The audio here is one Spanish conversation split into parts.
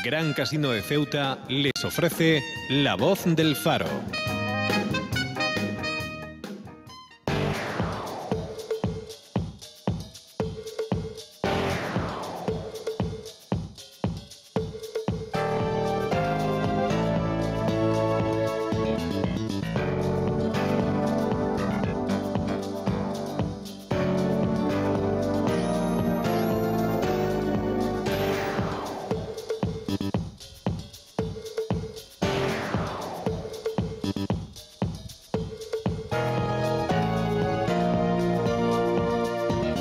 Gran Casino de Ceuta les ofrece La Voz del Faro.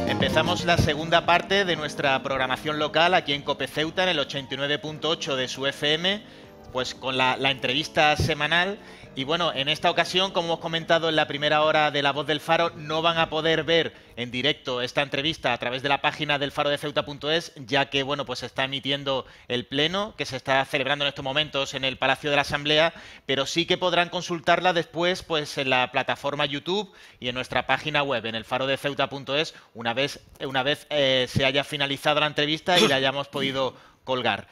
Empezamos la segunda parte de nuestra programación local aquí en COPE Ceuta, en el 89.8 de su FM, pues con la entrevista semanal. Y bueno, en esta ocasión, como hemos comentado en la primera hora de La Voz del Faro, no van a poder ver en directo esta entrevista a través de la página del farodeceuta.es, ya que bueno, pues se está emitiendo el pleno que se está celebrando en estos momentos en el Palacio de la Asamblea, pero sí que podrán consultarla después pues en la plataforma YouTube y en nuestra página web, en el farodeceuta.es, una vez se haya finalizado la entrevista y la hayamos podido colgar.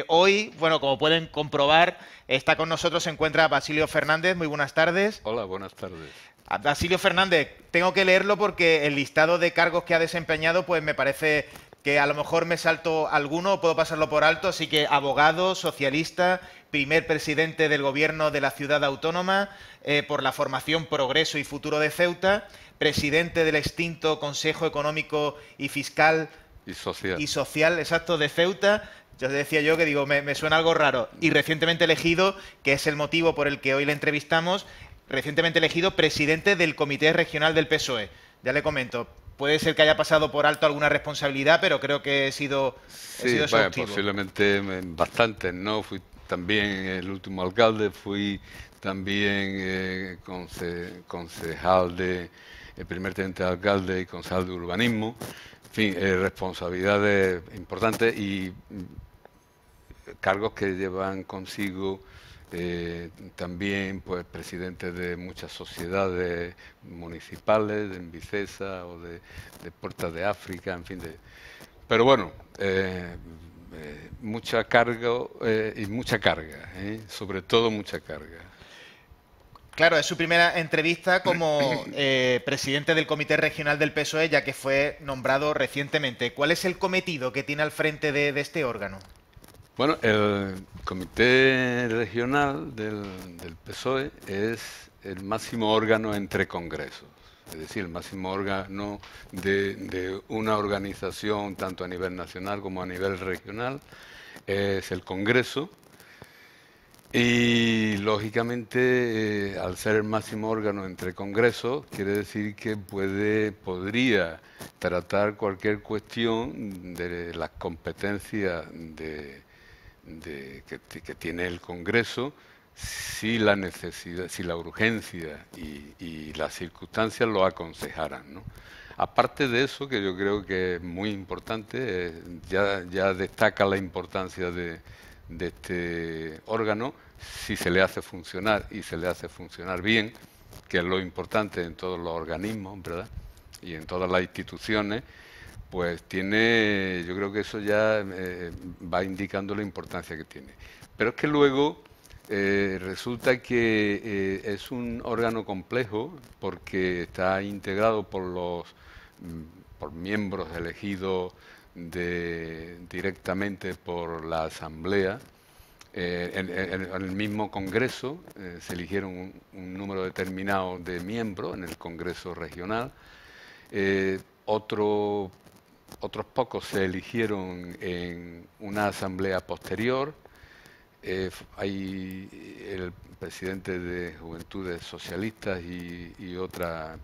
Hoy, bueno, como pueden comprobar, está con nosotros, se encuentra Basilio Fernández. Muy buenas tardes. Hola, buenas tardes. Basilio Fernández, tengo que leerlo porque el listado de cargos que ha desempeñado, pues me parece que a lo mejor me salto alguno, puedo pasarlo por alto, así que abogado, socialista, primer presidente del gobierno de la ciudad autónoma, por la formación Progreso y Futuro de Ceuta, presidente del extinto Consejo Económico y Fiscal y social, exacto, de Ceuta. Yo decía yo que digo, me suena algo raro. Y recientemente elegido, que es el motivo por el que hoy le entrevistamos, recientemente elegido presidente del Comité Regional del PSOE. Ya le comento, puede ser que haya pasado por alto alguna responsabilidad, pero creo que he sido exhaustivo. Posiblemente bastantes, ¿no? Fui también el último alcalde, fui también concejal el primer teniente de alcalde y concejal de urbanismo. En fin, responsabilidades importantes y cargos que llevan consigo también pues presidentes de muchas sociedades municipales, de Envicesa o de Puertas de África, en fin. Pero bueno, mucha carga y mucha carga, sobre todo mucha carga. Claro, es su primera entrevista como presidente del Comité Regional del PSOE, ya que fue nombrado recientemente. ¿Cuál es el cometido que tiene al frente de este órgano? Bueno, el Comité Regional del PSOE es el máximo órgano entre congresos, es decir, el máximo órgano de una organización tanto a nivel nacional como a nivel regional es el Congreso. Y lógicamente, al ser el máximo órgano entre congresos, quiere decir que podría tratar cualquier cuestión de las competencias que tiene el Congreso, si la necesidad, si la urgencia y las circunstancias lo aconsejaran, ¿no? Aparte de eso, que yo creo que es muy importante, ya destaca la importancia de este órgano, si se le hace funcionar y se le hace funcionar bien, que es lo importante en todos los organismos, ¿verdad? Y en todas las instituciones, pues yo creo que eso ya va indicando la importancia que tiene. Pero es que luego resulta que es un órgano complejo porque está integrado por miembros elegidos directamente por la Asamblea. En el mismo Congreso se eligieron un número determinado de miembros en el Congreso regional. Otros pocos se eligieron en una asamblea posterior. Hay el presidente de Juventudes Socialistas y otra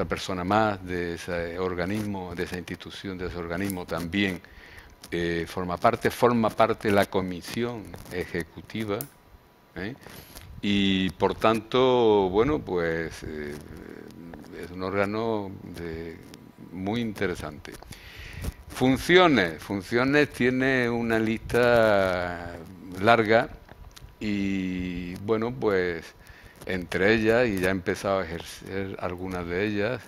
persona más de ese organismo, de esa institución, de ese organismo también forma parte la comisión ejecutiva, y por tanto, bueno, pues es un órgano muy interesante. Funciones tiene una lista larga y bueno, pues entre ellas, y ya he empezado a ejercer algunas de ellas,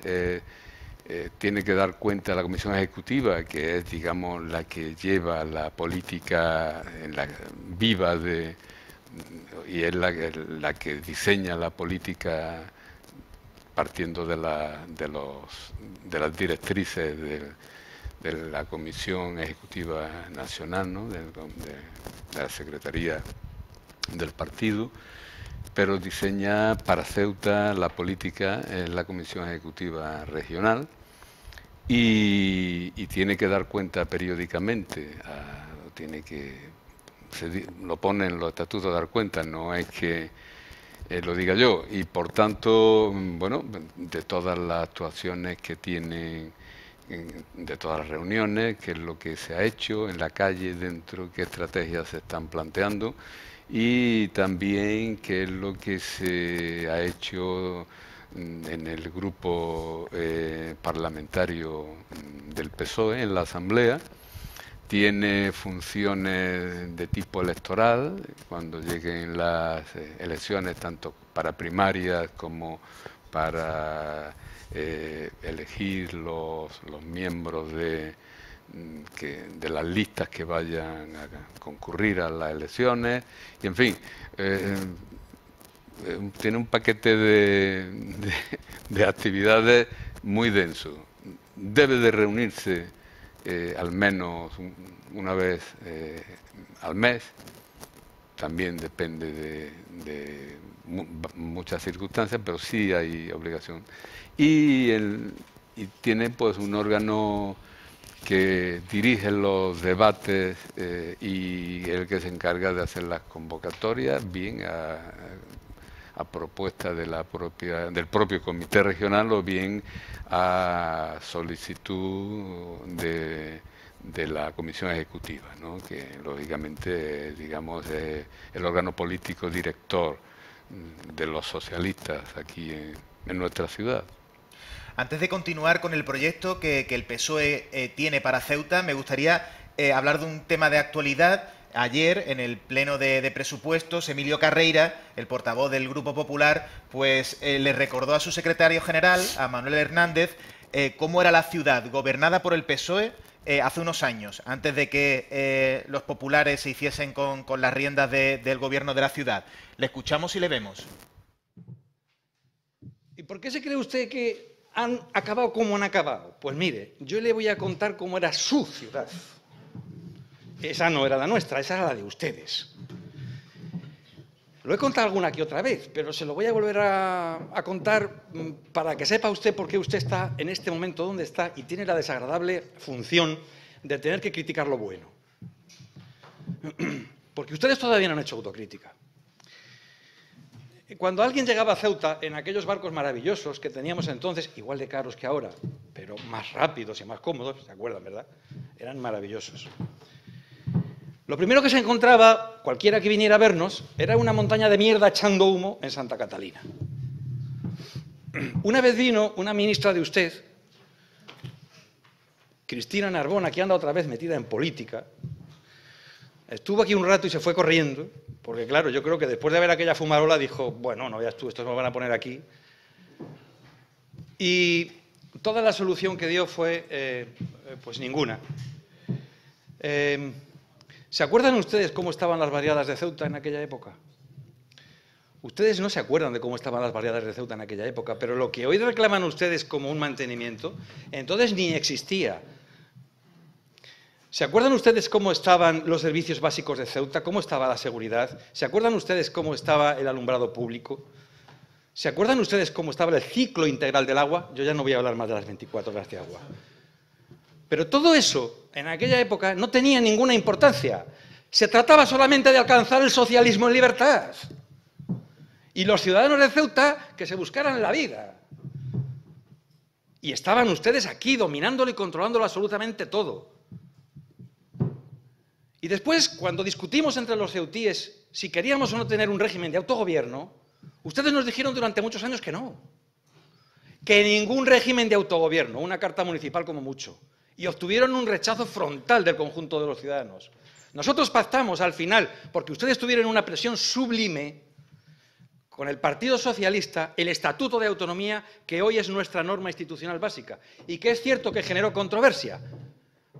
tiene que dar cuenta la Comisión Ejecutiva, que es, digamos, la que lleva la política viva y es la que diseña la política partiendo de las directrices de la Comisión Ejecutiva Nacional, ¿no? de la Secretaría del partido, pero diseña para Ceuta la política en la Comisión Ejecutiva Regional y tiene que dar cuenta periódicamente, lo pone en los estatutos dar cuenta, no es que lo diga yo, y por tanto, bueno, de todas las actuaciones que tiene, de todas las reuniones, qué es lo que se ha hecho en la calle, dentro, qué estrategias se están planteando, y también qué es lo que se ha hecho en el grupo parlamentario del PSOE, en la Asamblea. Tiene funciones de tipo electoral, cuando lleguen las elecciones, tanto para primarias como para elegir los miembros de las listas que vayan a concurrir a las elecciones, y en fin, tiene un paquete de actividades muy denso. Debe de reunirse al menos una vez al mes, también depende de muchas circunstancias, pero sí hay obligación. Y tiene pues un órgano que dirige los debates y el que se encarga de hacer las convocatorias, bien a propuesta del propio comité regional o bien a solicitud de la Comisión Ejecutiva, ¿no? Que lógicamente, digamos, es el órgano político director de los socialistas aquí en nuestra ciudad. Antes de continuar con el proyecto que el PSOE tiene para Ceuta, me gustaría hablar de un tema de actualidad. Ayer, en el pleno de presupuestos, Emilio Carreira, el portavoz del Grupo Popular, pues le recordó a su secretario general, a Manuel Hernández, cómo era la ciudad gobernada por el PSOE hace unos años, antes de que los populares se hiciesen con las riendas del gobierno de la ciudad. Le escuchamos y le vemos. ¿Y por qué se cree usted que han acabado como han acabado? Pues mire, yo le voy a contar cómo era su ciudad. Esa no era la nuestra, esa era la de ustedes. Lo he contado alguna que otra vez, pero se lo voy a volver a contar para que sepa usted por qué usted está en este momento donde está y tiene la desagradable función de tener que criticar lo bueno. Porque ustedes todavía no han hecho autocrítica. Cuando alguien llegaba a Ceuta en aquellos barcos maravillosos que teníamos entonces, igual de caros que ahora, pero más rápidos y más cómodos, ¿se acuerdan, verdad? Eran maravillosos. Lo primero que se encontraba, cualquiera que viniera a vernos, era una montaña de mierda echando humo en Santa Catalina. Una vez vino una ministra de usted, Cristina Narbona, que anda otra vez metida en política, estuvo aquí un rato y se fue corriendo, porque claro, yo creo que después de ver aquella fumarola dijo, bueno, no veas tú, estos me van a poner aquí. Y toda la solución que dio fue, pues ninguna. ¿Se acuerdan ustedes cómo estaban las barriadas de Ceuta en aquella época? Ustedes no se acuerdan de cómo estaban las barriadas de Ceuta en aquella época, pero lo que hoy reclaman ustedes como un mantenimiento, entonces ni existía. ¿Se acuerdan ustedes cómo estaban los servicios básicos de Ceuta? ¿Cómo estaba la seguridad? ¿Se acuerdan ustedes cómo estaba el alumbrado público? ¿Se acuerdan ustedes cómo estaba el ciclo integral del agua? Yo ya no voy a hablar más de las 24 horas de agua. Pero todo eso, en aquella época, no tenía ninguna importancia. Se trataba solamente de alcanzar el socialismo en libertad. Y los ciudadanos de Ceuta que se buscaran la vida. Y estaban ustedes aquí dominándolo y controlándolo absolutamente todo. Y después, cuando discutimos entre los ceutíes si queríamos o no tener un régimen de autogobierno, ustedes nos dijeron durante muchos años que no. Que ningún régimen de autogobierno, una carta municipal como mucho. Y obtuvieron un rechazo frontal del conjunto de los ciudadanos. Nosotros pactamos al final, porque ustedes tuvieron una presión sublime con el Partido Socialista el Estatuto de Autonomía que hoy es nuestra norma institucional básica y que es cierto que generó controversia,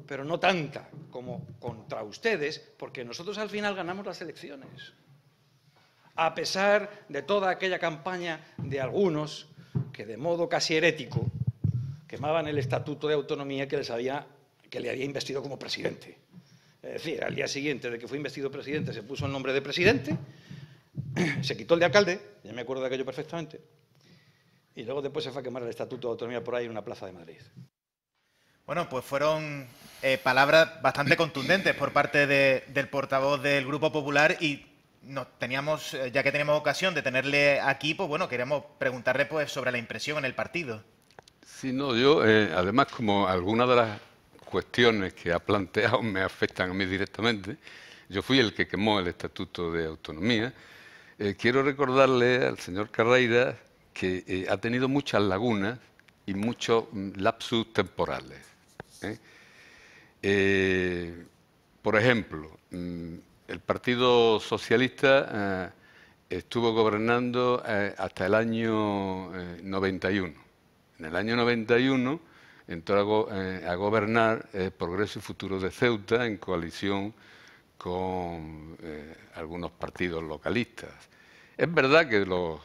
pero no tanta como contra ustedes, porque nosotros al final ganamos las elecciones. A pesar de toda aquella campaña de algunos que de modo casi herético quemaban el Estatuto de Autonomía que le había investido como presidente. Es decir, al día siguiente de que fue investido presidente se puso el nombre de presidente, se quitó el de alcalde, ya me acuerdo de aquello perfectamente, y luego después se fue a quemar el Estatuto de Autonomía por ahí en una plaza de Madrid. Bueno, pues fueron palabras bastante contundentes por parte del portavoz del Grupo Popular y ya que teníamos ocasión de tenerle aquí, pues bueno, queremos preguntarle pues sobre la impresión en el partido. Sí, no, yo, además, como algunas de las cuestiones que ha planteado me afectan a mí directamente, yo fui el que quemó el Estatuto de Autonomía, quiero recordarle al señor Carreira que ha tenido muchas lagunas y muchos lapsus temporales. Por ejemplo, el Partido Socialista estuvo gobernando hasta el año 91. En el año 91 entró a gobernar Progreso y Futuro de Ceuta en coalición con algunos partidos localistas. Es verdad que los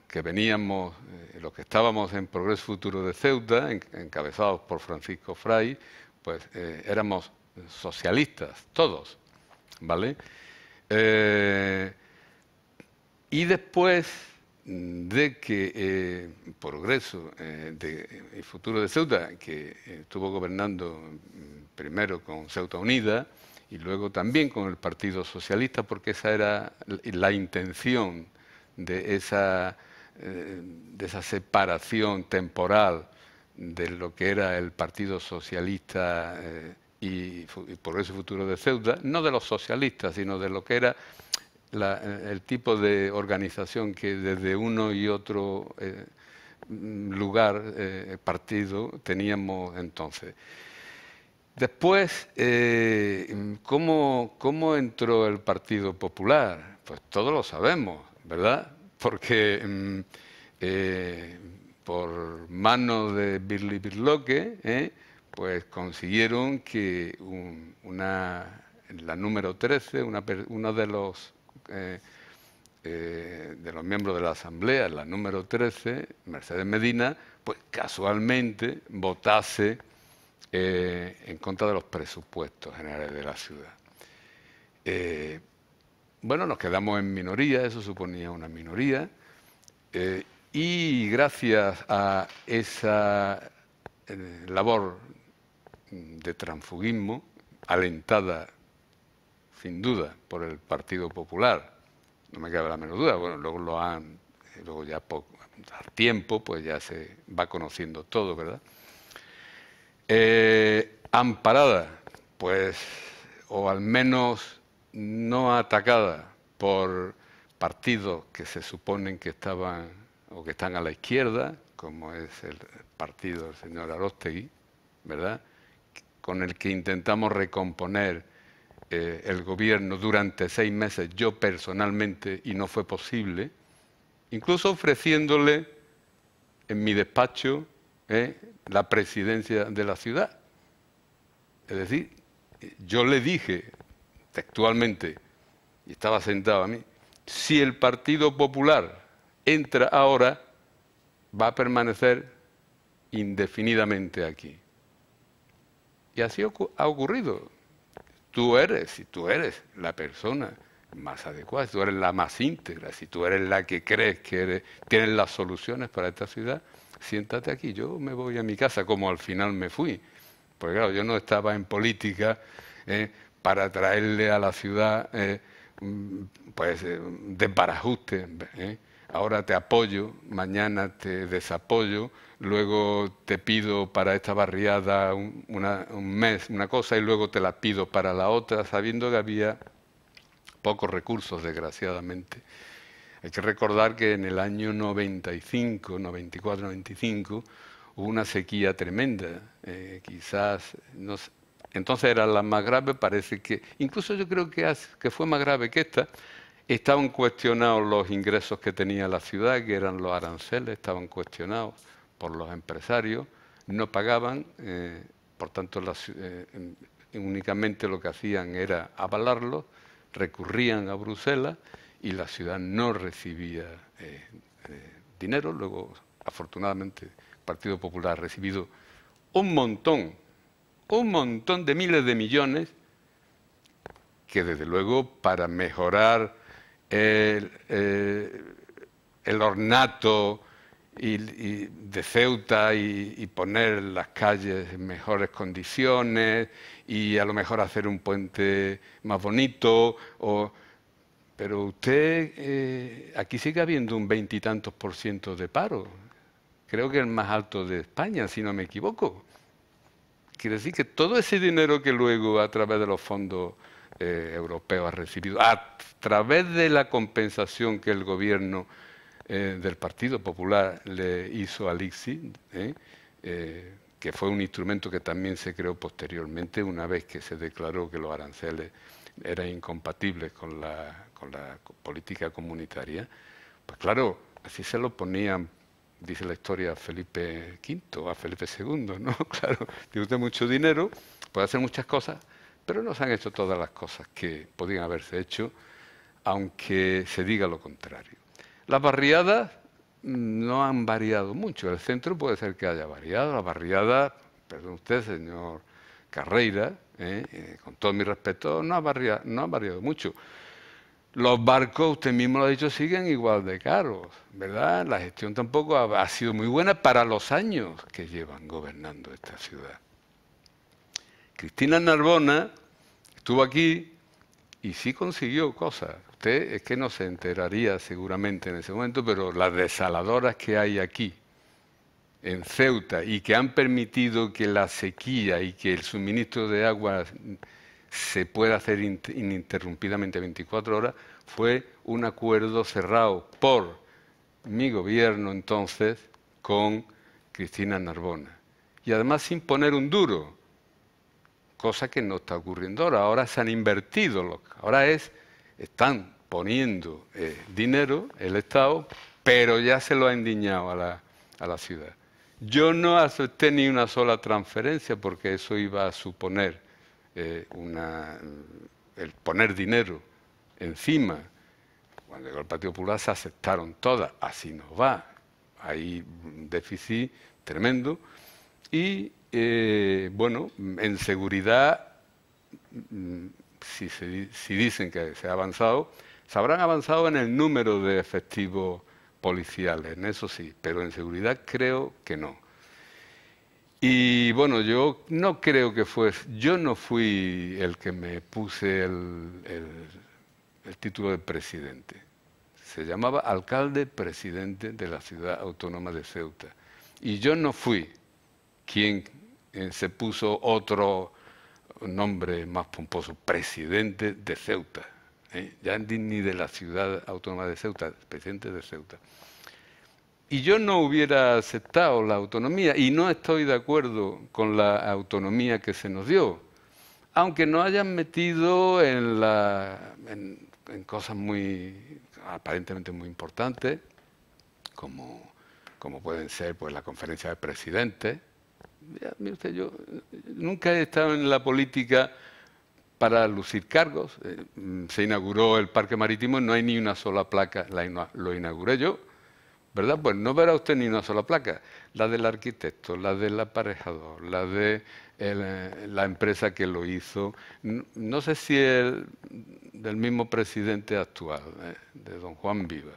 que veníamos, los que estábamos en Progreso y Futuro de Ceuta, encabezados por Francisco Fray, pues éramos socialistas, todos, ¿vale? Y después de que Progreso y Futuro de Ceuta, que estuvo gobernando primero con Ceuta Unida y luego también con el Partido Socialista, porque esa era la intención de esa separación temporal de lo que era el Partido Socialista y Progreso y Futuro de Ceuta, no de los socialistas, sino de lo que era el tipo de organización que desde uno y otro lugar, partido, teníamos entonces. Después, ¿cómo entró el Partido Popular? Pues todos lo sabemos, ¿verdad? Porque por manos de Birli Birloque, pues consiguieron que la número 13, uno de los miembros de la Asamblea, la número 13, Mercedes Medina, pues casualmente votase en contra de los presupuestos generales de la ciudad. Bueno, nos quedamos en minoría, eso suponía una minoría, y gracias a esa labor de transfugismo, alentada sin duda por el Partido Popular, no me cabe la menor duda, bueno, luego ya al tiempo, pues ya se va conociendo todo, ¿verdad? Amparada, pues, o al menos no atacada por partidos que se suponen que estaban o que están a la izquierda, como es el partido del señor Aróstegui, ¿verdad?, con el que intentamos recomponer el gobierno durante 6 meses, yo personalmente, y no fue posible, incluso ofreciéndole en mi despacho la presidencia de la ciudad. Es decir, yo le dije textualmente, y estaba sentado a mí, si el Partido Popular entra ahora, va a permanecer indefinidamente aquí. Y así ha ocurrido. Si tú eres la persona más adecuada, si tú eres la más íntegra, si tú eres la que crees que tienes las soluciones para esta ciudad, siéntate aquí. Yo me voy a mi casa, como al final me fui. Porque claro, yo no estaba en política para traerle a la ciudad desbarajuste. Ahora te apoyo, mañana te desapoyo, luego te pido para esta barriada un mes una cosa y luego te la pido para la otra, sabiendo que había pocos recursos, desgraciadamente. Hay que recordar que en el año 95, 94, 95, hubo una sequía tremenda, quizás, no sé, entonces era la más grave, parece que, incluso yo creo que fue más grave que esta, Estaban cuestionados los ingresos que tenía la ciudad, que eran los aranceles, estaban cuestionados por los empresarios, no pagaban, por tanto únicamente lo que hacían era avalarlos, recurrían a Bruselas y la ciudad no recibía dinero. Luego, afortunadamente, el Partido Popular ha recibido un montón de miles de millones que, desde luego, para mejorar el ornato de Ceuta y poner las calles en mejores condiciones y a lo mejor hacer un puente más bonito. Pero usted, aquí sigue habiendo un 20 y tantos % de paro. Creo que el más alto de España, si no me equivoco. Quiere decir que todo ese dinero que luego a través de los fondos europeos ha recibido, a través de la compensación que el gobierno del Partido Popular le hizo al ICSI, que fue un instrumento que también se creó posteriormente, una vez que se declaró que los aranceles eran incompatibles con la política comunitaria, pues claro, así se lo ponían, dice la historia, a Felipe V, a Felipe II, ¿no? Claro, tiene usted mucho dinero, puede hacer muchas cosas, pero no se han hecho todas las cosas que podían haberse hecho, aunque se diga lo contrario. Las barriadas no han variado mucho. El centro puede ser que haya variado. Las barriadas, perdón usted, señor Carreira, con todo mi respeto, no ha variado mucho. Los barcos, usted mismo lo ha dicho, siguen igual de caros, ¿verdad? La gestión tampoco ha sido muy buena para los años que llevan gobernando esta ciudad. Cristina Narbona estuvo aquí y sí consiguió cosas. Usted es que no se enteraría seguramente en ese momento, pero las desaladoras que hay aquí, en Ceuta, y que han permitido que la sequía y que el suministro de agua se pueda hacer ininterrumpidamente 24 horas, fue un acuerdo cerrado por mi gobierno entonces con Cristina Narbona. Y además sin poner un duro, cosa que no está ocurriendo ahora. Ahora se han invertido, ahora están poniendo dinero el Estado, pero ya se lo ha endiñado a la ciudad. Yo no acepté ni una sola transferencia porque eso iba a suponer el poner dinero encima. Cuando llegó el Partido Popular se aceptaron todas, así nos va. Hay un déficit tremendo y bueno, en seguridad, si dicen que se ha avanzado, se habrán avanzado en el número de efectivos policiales, en eso sí, pero en seguridad creo que no. Y bueno, yo no creo que yo no fui el que me puse el título de presidente. Se llamaba alcalde presidente de la ciudad autónoma de Ceuta. Y yo no fui quien se puso otro nombre más pomposo, presidente de Ceuta. Ya ni de la ciudad autónoma de Ceuta, presidente de Ceuta. Y yo no hubiera aceptado la autonomía y no estoy de acuerdo con la autonomía que se nos dio, aunque nos hayan metido en cosas aparentemente muy importantes, como pueden ser pues la conferencia de presidentes. Ya, mire usted, yo nunca he estado en la política para lucir cargos. Se inauguró el Parque Marítimo, no hay ni una sola placa, lo inauguré yo, ¿verdad? Pues no verá usted ni una sola placa. La del arquitecto, la del aparejador, la de la empresa que lo hizo. No sé si del mismo presidente actual, de don Juan Viva.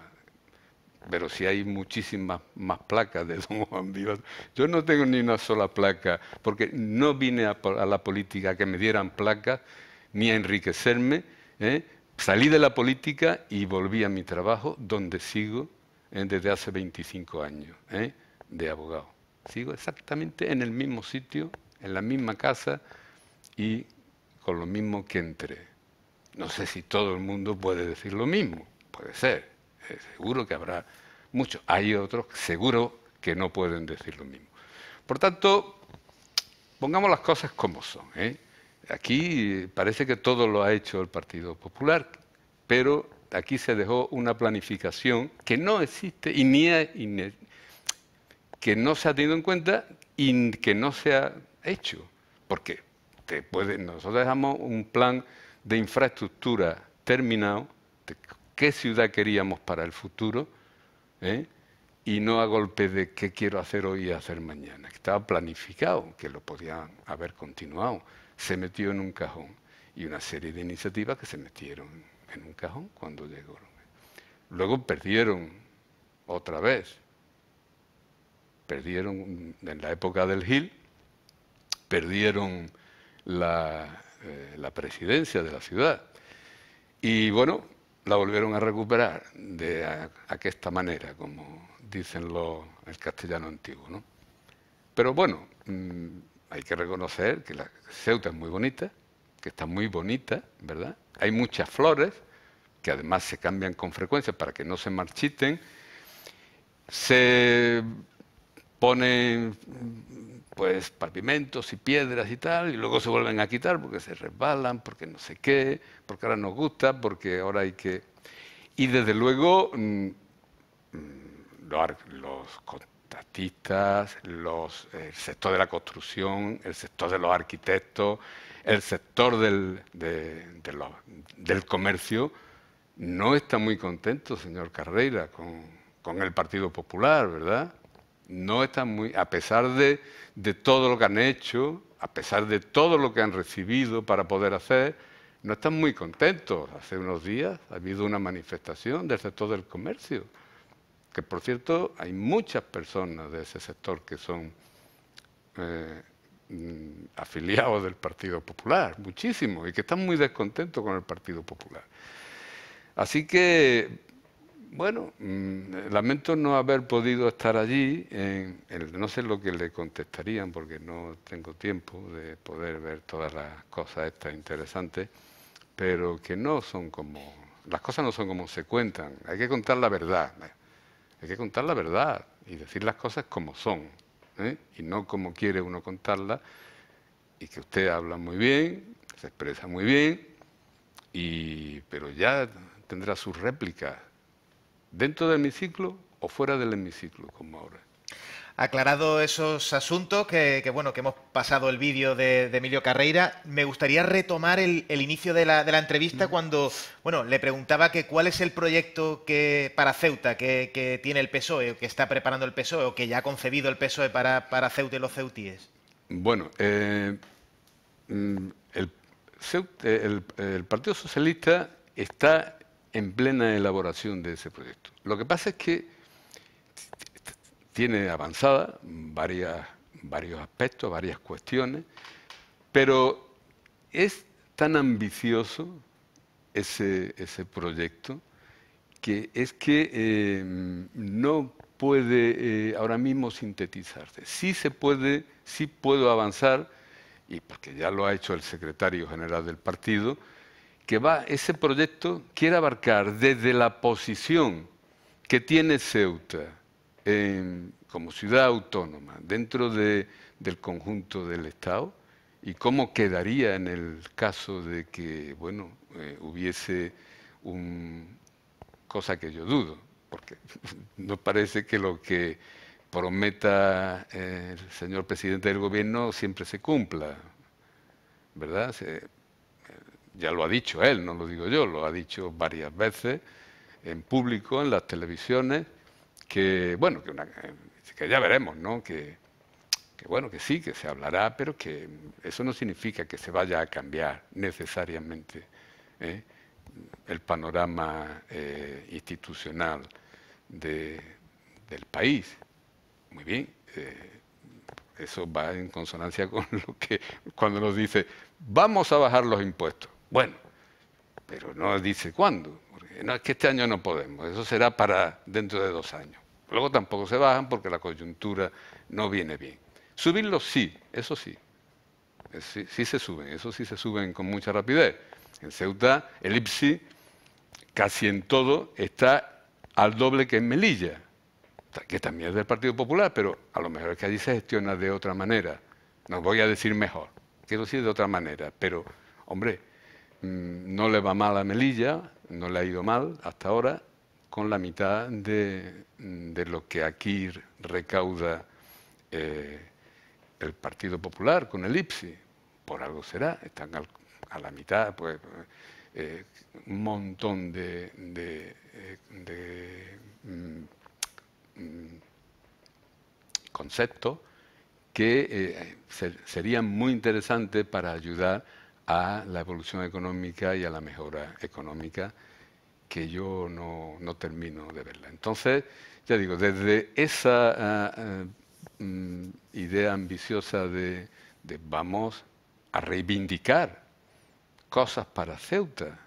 Pero si hay muchísimas más placas de don Juan Viva. Yo no tengo ni una sola placa, porque no vine a la política a que me dieran placas, ni a enriquecerme. Salí de la política y volví a mi trabajo, donde sigo desde hace 25 años, de abogado. Sigo exactamente en el mismo sitio, en la misma casa y con lo mismo que entré. No sé si todo el mundo puede decir lo mismo, puede ser. Seguro que habrá muchos. Hay otros seguro que no pueden decir lo mismo. Por tanto, pongamos las cosas como son. Aquí parece que todo lo ha hecho el Partido Popular, pero aquí se dejó una planificación que no existe y que no se ha tenido en cuenta y que no se ha hecho. Porque nosotros dejamos un plan de infraestructura terminado, de qué ciudad queríamos para el futuro, y no a golpe de qué quiero hacer hoy y hacer mañana. Estaba planificado, que lo podían haber continuado. Se metió en un cajón. Y una serie de iniciativas que se metieron en un cajón cuando llegó. Luego perdieron otra vez. Perdieron en la época del Gil, perdieron la presidencia de la ciudad. Y bueno, la volvieron a recuperar de aquesta manera, como dicen el castellano antiguo, ¿no? Pero bueno, hay que reconocer que la Ceuta es muy bonita, que está muy bonita, ¿verdad? Hay muchas flores, que además se cambian con frecuencia para que no se marchiten. Se ponen pues pavimentos y piedras y tal, y luego se vuelven a quitar porque se resbalan, porque no sé qué, porque ahora nos gusta, porque ahora hay que... Y desde luego los contratistas, el sector de la construcción, el sector de los arquitectos, el sector del comercio, no está muy contento, señor Carreira, con el Partido Popular, ¿verdad? No está muy, a pesar de todo lo que han hecho, a pesar de todo lo que han recibido para poder hacer, no están muy contentos. Hace unos días ha habido una manifestación del sector del comercio, que por cierto hay muchas personas de ese sector que son afiliados del Partido Popular, muchísimos, y que están muy descontentos con el Partido Popular. Así que, bueno, lamento no haber podido estar allí, no sé lo que le contestarían porque no tengo tiempo de poder ver todas las cosas estas interesantes, pero que no son como, las cosas no son como se cuentan, hay que contar la verdad, hay que contar la verdad y decir las cosas como son, y no como quiere uno contarlas, y que usted habla muy bien, se expresa muy bien, pero ya tendrá sus réplicas dentro del hemiciclo o fuera del hemiciclo, como ahora. Aclarado esos asuntos, que bueno, que hemos pasado el vídeo de Emilio Carreira, me gustaría retomar el inicio de la entrevista cuando, bueno, le preguntaba que cuál es el proyecto para Ceuta que tiene el PSOE, o que está preparando el PSOE, o que ya ha concebido el PSOE para Ceuta y los ceutíes. Bueno, el Partido Socialista está en plena elaboración de ese proyecto. Lo que pasa es que tiene avanzada varios aspectos, varias cuestiones, pero es tan ambicioso ese proyecto que no puede ahora mismo sintetizarse. Sí puedo avanzar, y porque ya lo ha hecho el secretario general del partido, que ese proyecto quiere abarcar desde la posición que tiene Ceuta como ciudad autónoma dentro del conjunto del Estado y cómo quedaría en el caso de que, bueno, hubiese cosa que yo dudo, porque no parece que lo que prometa el señor presidente del gobierno siempre se cumpla, ¿verdad? Ya lo ha dicho él, no lo digo yo, lo ha dicho varias veces en público, en las televisiones, que bueno, que ya veremos, ¿no? Que bueno, que sí, que se hablará, pero que eso no significa que se vaya a cambiar necesariamente el panorama institucional del país. Muy bien, eso va en consonancia con lo que cuando nos dice vamos a bajar los impuestos. Bueno, pero no dice cuándo. No, es que este año no podemos, eso será para dentro de 2 años. Luego tampoco se bajan porque la coyuntura no viene bien. Subirlos sí, eso sí. Sí se suben, eso sí se suben con mucha rapidez. En Ceuta el IPSI casi en todo está al doble que en Melilla, que también es del Partido Popular, pero a lo mejor es que allí se gestiona de otra manera. No voy a decir mejor, quiero decir de otra manera, pero hombre, no le va mal a Melilla, no le ha ido mal hasta ahora, con la mitad de lo que aquí recauda el Partido Popular con el IPSI. Por algo será, están a la mitad, pues un montón de conceptos que serían muy interesantes para ayudar a la evolución económica y a la mejora económica, que yo no termino de verla. Entonces, ya digo, desde esa idea ambiciosa de vamos a reivindicar cosas para Ceuta,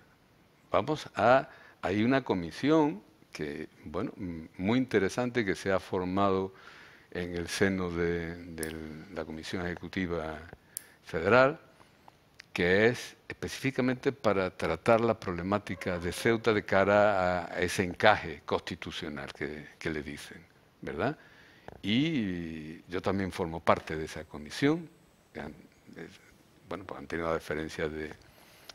hay una comisión que, bueno, muy interesante, que se ha formado en el seno de la Comisión Ejecutiva Federal, que es específicamente para tratar la problemática de Ceuta de cara a ese encaje constitucional que le dicen, ¿verdad? Y yo también formo parte de esa comisión. Bueno, pues han tenido la deferencia de,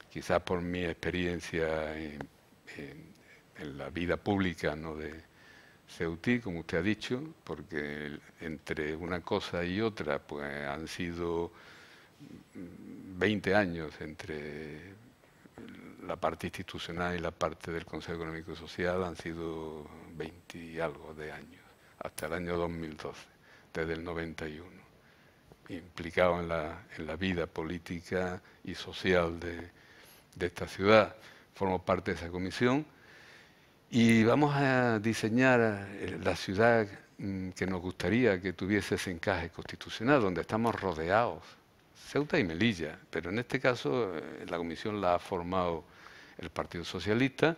quizás por mi experiencia en la vida pública, ¿no?, de Ceutí, como usted ha dicho, porque entre una cosa y otra pues han sido 20 años entre la parte institucional y la parte del Consejo Económico y Social, han sido 20 y algo de años, hasta el año 2012, desde el 91, implicado en la vida política y social de esta ciudad. Formo parte de esa comisión y vamos a diseñar la ciudad que nos gustaría que tuviese ese encaje constitucional, donde estamos rodeados, Ceuta y Melilla, pero en este caso la comisión la ha formado el Partido Socialista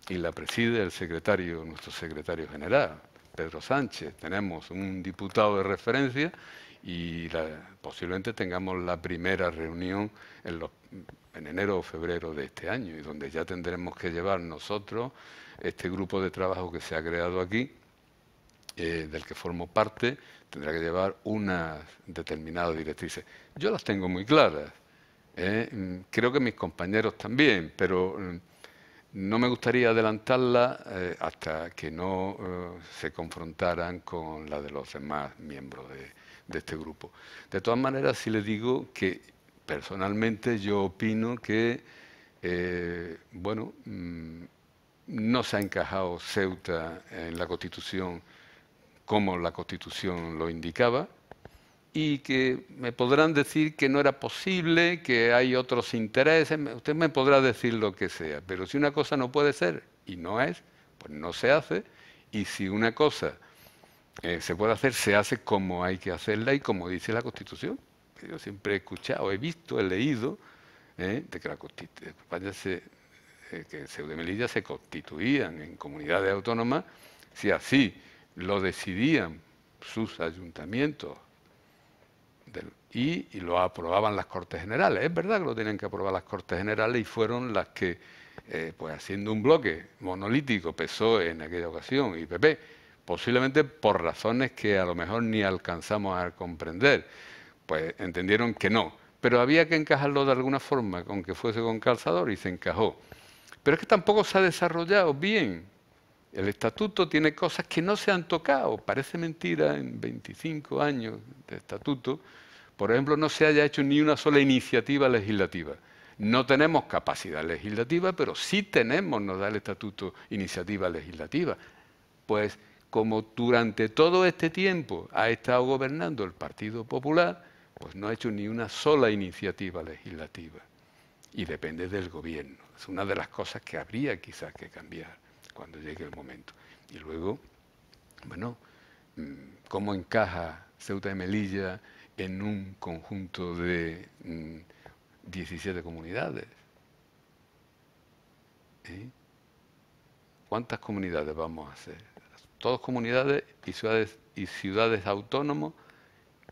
y la preside nuestro secretario general, Pedro Sánchez. Tenemos un diputado de referencia y posiblemente tengamos la primera reunión en enero o febrero de este año, y donde ya tendremos que llevar nosotros este grupo de trabajo que se ha creado aquí, del que formo parte, tendrá que llevar unas determinadas directrices. Yo las tengo muy claras, creo que mis compañeros también, pero no me gustaría adelantarlas hasta que no se confrontaran con la de los demás miembros de este grupo. De todas maneras, sí les digo que personalmente yo opino que, bueno, no se ha encajado Ceuta en la Constitución como la Constitución lo indicaba, y que me podrán decir que no era posible, que hay otros intereses. Usted me podrá decir lo que sea, pero si una cosa no puede ser y no es, pues no se hace, y si una cosa se puede hacer, se hace como hay que hacerla y como dice la Constitución. Yo siempre he escuchado, he visto, he leído de que que Ceuta y Melilla se constituían en comunidades autónomas si así lo decidían sus ayuntamientos y lo aprobaban las Cortes Generales. Es verdad que lo tenían que aprobar las Cortes Generales y fueron las que, pues haciendo un bloque monolítico, PSOE en aquella ocasión y PP, posiblemente por razones que a lo mejor ni alcanzamos a comprender, pues entendieron que no. Pero había que encajarlo de alguna forma, aunque fuese con calzador, y se encajó. Pero es que tampoco se ha desarrollado bien. El estatuto tiene cosas que no se han tocado. Parece mentira, en 25 años de estatuto, por ejemplo, no se haya hecho ni una sola iniciativa legislativa. No tenemos capacidad legislativa, pero sí tenemos, nos da el estatuto, iniciativa legislativa. Pues como durante todo este tiempo ha estado gobernando el Partido Popular, pues no ha hecho ni una sola iniciativa legislativa. Y depende del gobierno. Es una de las cosas que habría quizás que cambiar cuando llegue el momento. Y luego, bueno, ¿cómo encaja Ceuta y Melilla en un conjunto de 17 comunidades? ¿Cuántas comunidades vamos a hacer? Todas comunidades y ciudades autónomas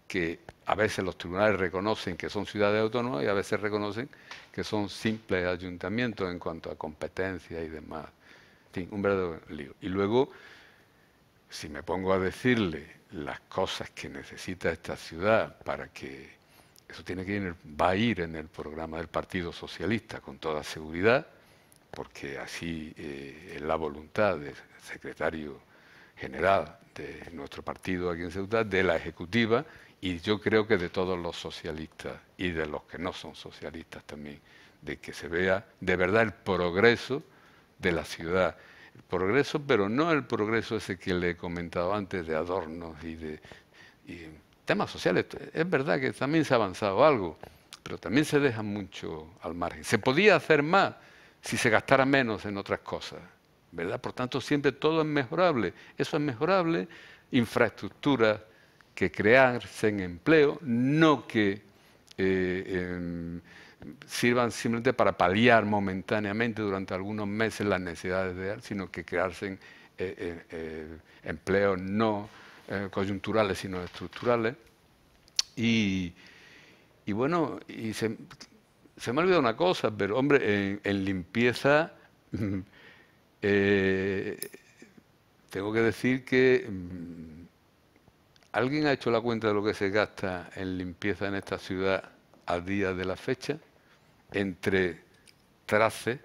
que a veces los tribunales reconocen que son ciudades autónomas y a veces reconocen que son simples ayuntamientos en cuanto a competencia y demás. En fin, un verdadero lío. Y luego, si me pongo a decirle las cosas que necesita esta ciudad para que eso va a ir en el programa del Partido Socialista con toda seguridad, porque así es la voluntad del secretario general de nuestro partido aquí en Ceuta, de la Ejecutiva, y yo creo que de todos los socialistas y de los que no son socialistas también, de que se vea de verdad el progreso de la ciudad. El progreso, pero no el progreso ese que le he comentado antes de adornos y temas sociales. Es verdad que también se ha avanzado algo, pero también se deja mucho al margen. Se podía hacer más si se gastara menos en otras cosas, ¿verdad? Por tanto, siempre todo es mejorable. Eso es mejorable, infraestructuras que crearse en empleo, no que sirvan simplemente para paliar momentáneamente durante algunos meses las necesidades de él, sino que crearse empleos no coyunturales, sino estructurales. Y bueno, se me ha olvidado una cosa, pero hombre, en limpieza tengo que decir que ¿alguien ha hecho la cuenta de lo que se gasta en limpieza en esta ciudad a día de la fecha? Entre Trace,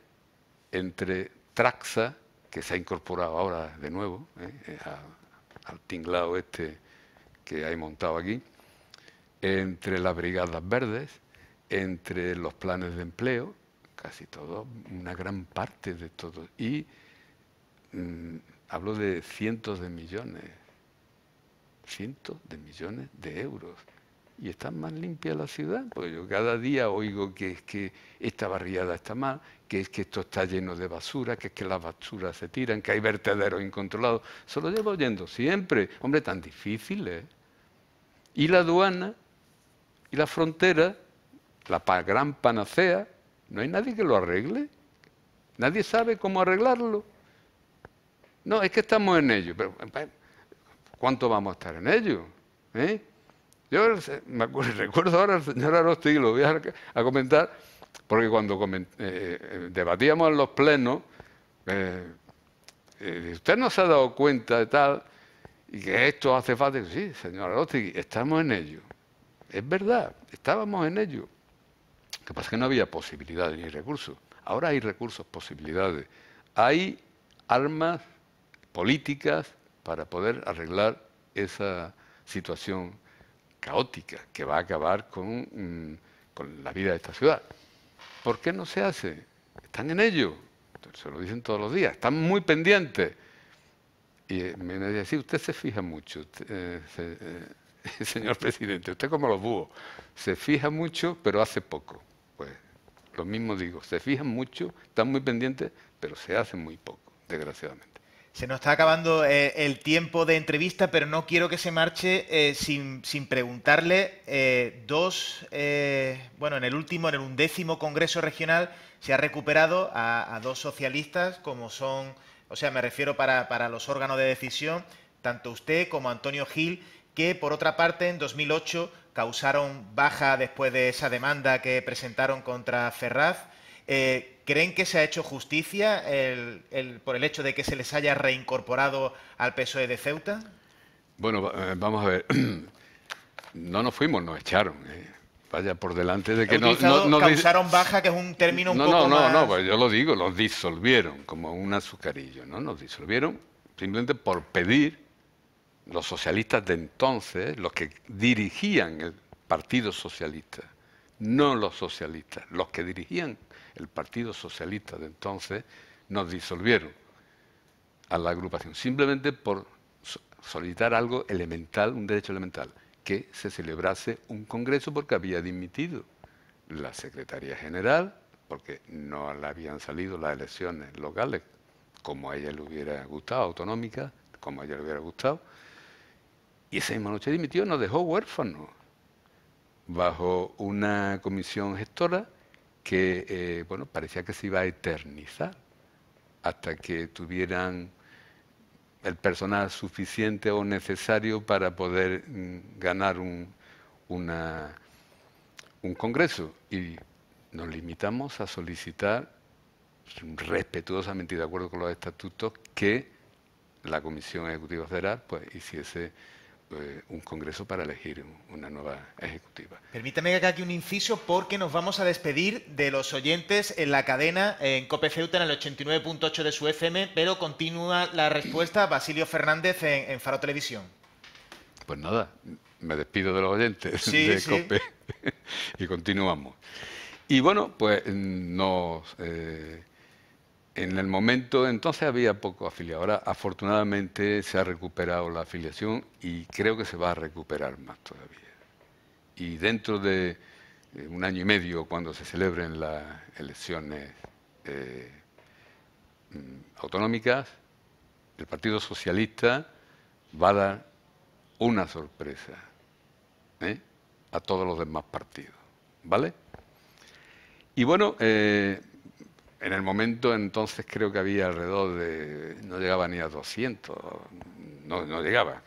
entre Traxa, que se ha incorporado ahora de nuevo, al tinglado este que hay montado aquí, entre las brigadas verdes, entre los planes de empleo, casi todo, una gran parte de todo. Y hablo de cientos de millones de euros. ¿Y está más limpia la ciudad? Pues yo cada día oigo que es que esta barriada está mal, que es que esto está lleno de basura, que es que las basuras se tiran, que hay vertederos incontrolados. Eso lo llevo oyendo siempre. Hombre, tan difícil, ¿eh? Y la aduana y la frontera, la gran panacea, no hay nadie que lo arregle. Nadie sabe cómo arreglarlo. No, es que estamos en ello. Pero ¿cuánto vamos a estar en ello? Yo recuerdo ahora al señor Arosti, y lo voy a comentar, porque cuando debatíamos en los plenos, usted no se ha dado cuenta de tal, y que esto hace falta. Sí, señor Arosti, estamos en ello. Es verdad, estábamos en ello. Lo que pasa es que no había posibilidades ni recursos. Ahora hay recursos, posibilidades. Hay armas políticas para poder arreglar esa situación caótica que va a acabar con la vida de esta ciudad. ¿Por qué no se hace? Están en ello. Se lo dicen todos los días. Están muy pendientes. Y me decía, usted se fija mucho, señor presidente, usted como los búhos, se fija mucho, pero hace poco. Pues lo mismo digo, se fijan mucho, están muy pendientes, pero se hace muy poco, desgraciadamente. Se nos está acabando el tiempo de entrevista, pero no quiero que se marche sin preguntarle bueno, en el 11º Congreso Regional se ha recuperado a dos socialistas, como son, o sea, me refiero para los órganos de decisión, tanto usted como Antonio Gil, que por otra parte en 2008 causaron baja después de esa demanda que presentaron contra Ferraz. ¿Creen que se ha hecho justicia por el hecho de que se les haya reincorporado al PSOE de Ceuta? Bueno, vamos a ver. No nos fuimos, nos echaron. Vaya por delante de que causaron baja, que es un término un poco más... No, pues yo lo digo, los disolvieron como un azucarillo, ¿no? Nos disolvieron simplemente por pedir los socialistas de entonces, los que dirigían el Partido Socialista, no los socialistas, los que dirigían el Partido Socialista de entonces, nos disolvieron a la agrupación, simplemente por solicitar algo elemental, un derecho elemental, que se celebrase un congreso porque había dimitido la secretaria general, porque no le habían salido las elecciones locales como a ella le hubiera gustado, autonómicas, como a ella le hubiera gustado, y esa misma noche dimitió, nos dejó huérfanos, bajo una comisión gestora que, bueno, parecía que se iba a eternizar hasta que tuvieran el personal suficiente o necesario para poder ganar un congreso. Y nos limitamos a solicitar, respetuosamente y de acuerdo con los estatutos, que la Comisión Ejecutiva Federal pues hiciese un congreso para elegir una nueva ejecutiva. Permítame que haga aquí un inciso porque nos vamos a despedir de los oyentes en la cadena en COPE Ceuta en el 89.8 de su FM, pero continúa la respuesta Basilio Fernández en Faro Televisión. Pues nada, me despido de los oyentes Sí. COPE y continuamos. Y bueno, pues en el momento, entonces había poco afiliado. Ahora, afortunadamente, se ha recuperado la afiliación y creo que se va a recuperar más todavía. Y dentro de un año y medio, cuando se celebren las elecciones autonómicas, el Partido Socialista va a dar una sorpresa a todos los demás partidos, ¿vale? Y bueno, en el momento entonces creo que había alrededor de, no llegaba ni a 200, no llegaba,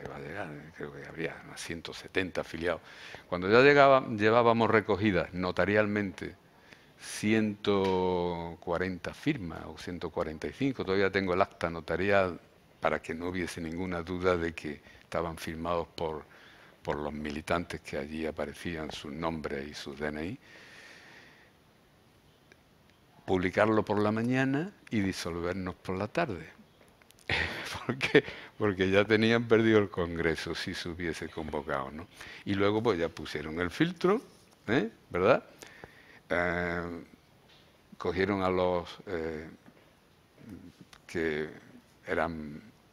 iba a llegar, creo que habría unos 170 afiliados. Cuando ya llevábamos recogidas notarialmente 140 firmas o 145, todavía tengo el acta notarial para que no hubiese ninguna duda de que estaban firmados por los militantes que allí aparecían sus nombres y sus DNI. Publicarlo por la mañana y disolvernos por la tarde. Porque ya tenían perdido el Congreso si se hubiese convocado, ¿no? Y luego pues ya pusieron el filtro, ¿verdad? Cogieron a los que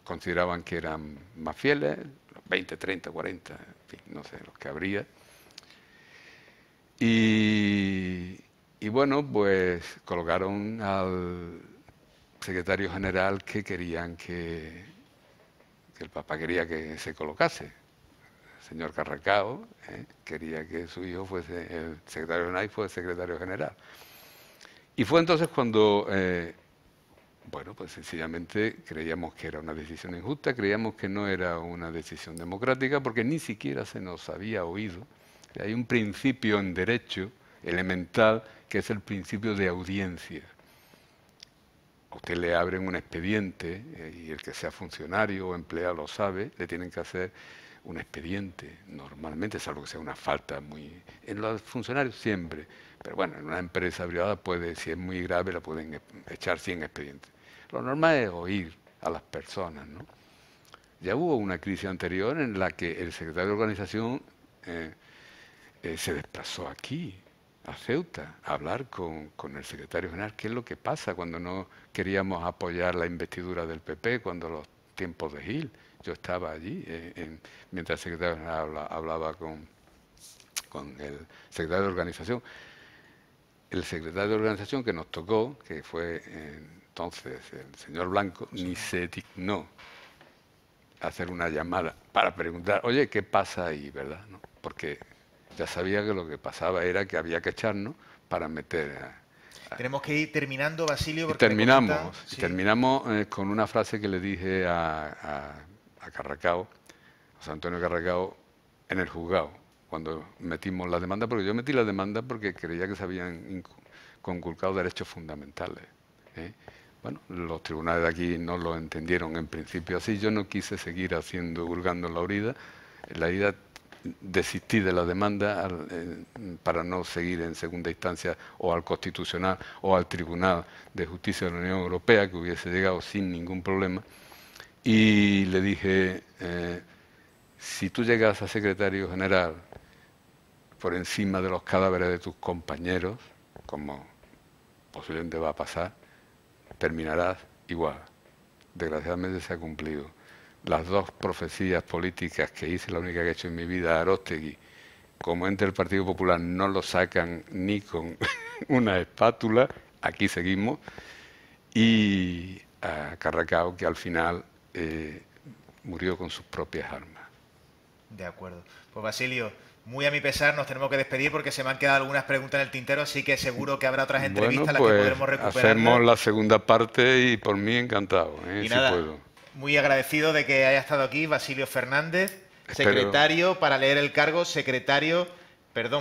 consideraban que eran más fieles, 20, 30, 40, en fin, no sé, los que habría. Y bueno, pues colocaron al secretario general que querían que el Papa quería que se colocase. El señor Carracao quería que su hijo fuese el secretario general y fuese secretario general. Y fue entonces cuando, bueno, pues sencillamente creíamos que era una decisión injusta, creíamos que no era una decisión democrática, porque ni siquiera se nos había oído. Hay un principio en derecho elemental que es el principio de audiencia. A usted le abren un expediente y el que sea funcionario o empleado lo sabe, le tienen que hacer un expediente normalmente, salvo que sea una falta muy... En los funcionarios siempre, pero bueno, en una empresa privada puede, si es muy grave, la pueden echar 100 expedientes. Lo normal es oír a las personas, ¿no? Ya hubo una crisis anterior en la que el secretario de organización se desplazó aquí, a Ceuta, a hablar con el secretario general. ¿Qué es lo que pasa cuando no queríamos apoyar la investidura del PP, cuando los tiempos de Gil? Yo estaba allí, mientras el secretario general hablaba con el secretario de organización. El secretario de organización que nos tocó, que fue entonces el señor Blanco, ni se dignó hacer una llamada para preguntar, oye, ¿qué pasa ahí, verdad? ¿No? Porque ya sabía que lo que pasaba era que había que echarnos para meter Tenemos que ir terminando, Basilio. Y Porque terminamos con una frase que le dije a Carracao, a José Antonio Carracao, en el juzgado, cuando metimos la demanda, porque yo metí la demanda porque creía que se habían conculcado derechos fundamentales. Bueno, los tribunales de aquí no lo entendieron en principio así. Yo no quise seguir hurgando en la herida. Desistí de la demanda para no seguir en segunda instancia o al Constitucional o al Tribunal de Justicia de la Unión Europea, que hubiese llegado sin ningún problema. Y le dije, si tú llegas a secretario general por encima de los cadáveres de tus compañeros, como posiblemente va a pasar, terminarás igual. Desgraciadamente se ha cumplido. Las dos profecías políticas que hice, la única que he hecho en mi vida, Aróstegui, como ente del Partido Popular, no lo sacan ni con una espátula, aquí seguimos, y a Carracao, que al final murió con sus propias armas. De acuerdo. Pues Basilio, muy a mi pesar nos tenemos que despedir porque se me han quedado algunas preguntas en el tintero, así que seguro que habrá otras entrevistas en las que podremos recuperar. Hacemos la segunda parte y por mí encantado, y si nada, puedo. Muy agradecido de que haya estado aquí Basilio Fernández, secretario, para leer el cargo, secretario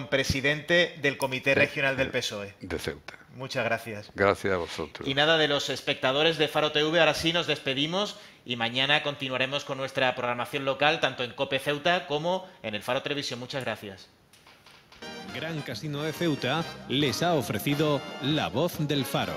presidente del Comité Regional del PSOE. De Ceuta. Muchas gracias. Gracias a vosotros. Y nada, de los espectadores de Faro TV, ahora sí nos despedimos y mañana continuaremos con nuestra programación local, tanto en COPE Ceuta como en el Faro Televisión. Muchas gracias. Gran Casino de Ceuta les ha ofrecido La Voz del Faro.